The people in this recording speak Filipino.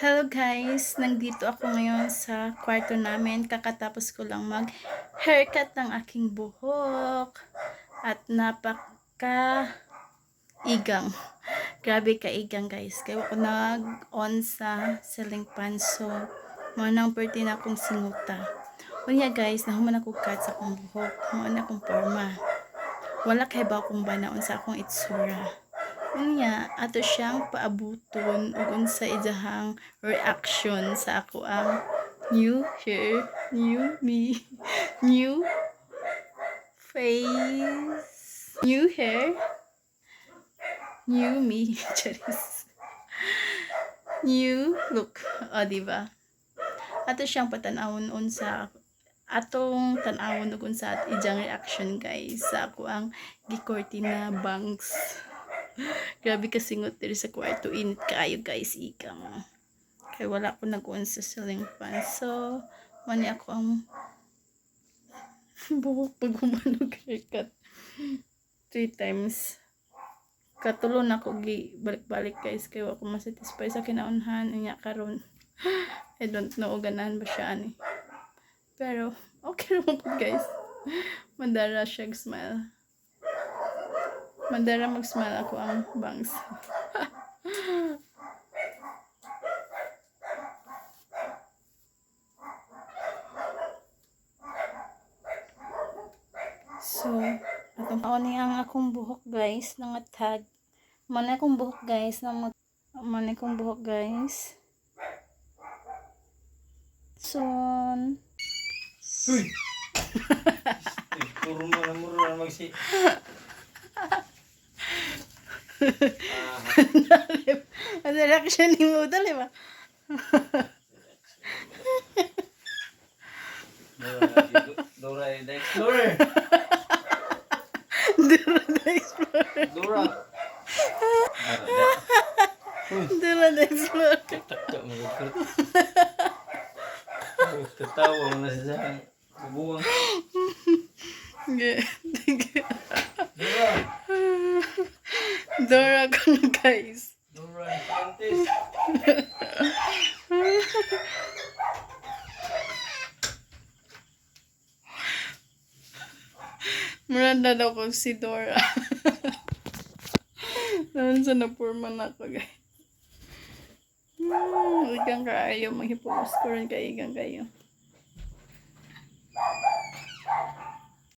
Hello guys! Nandito ako ngayon sa kwarto namin. Kakatapos ko lang mag-haircut ng aking buhok. At napaka-igang. Grabe ka-igang guys. Kaya ako nag-on sa ceiling fan. So, manang perti na akong singuta. Unya guys, nahuman ako cut sa akong buhok. Nahuman akong forma. Wala kay ba akong banaon sa akong itsura. Unya, ato siyang paabuton ug unsa ijahang reaction sa ako ang new hair, new me, new face, new hair, new me, charis. New look, o diba? Ato siyang patanawon unsa atong tanawon ug unsa at ijang reaction guys sa ako ang gikortina bangs. Grabe kasingot diri sa kwarto. Init kaayo guys, ikang. Kaya wala ko nag-on sa ceiling fan. So, mani ako ang buhok pag humanog haircut. 3 times. Katulon ako balik-balik guys. Kaya ako masatisfy sa kinaunhan. Inya karon. I don't know ganahan ba siya ani. Pero, okay naman po guys. Mandara siya smile. Mandara mag-smile ako ang bangs. So, atong pauni ang akong buhok guys, nangatag. Manay akong buhok guys, manay akong buhok guys. Son. Uy! Puro mura magsi. Ano reaction ni mo dali ba? Dora the Explorer. Dura the Explorer. Dora. Dura the Explorer. Tak magagkot. Ketawa mo na siya sa bubuwang. Dora. Dora ko na guys. Dora the Scientist. Miranda daw ko si Dora. Naman sa napurman ako guys. Igang kaayo, manghipos ko rin kay igang kayo.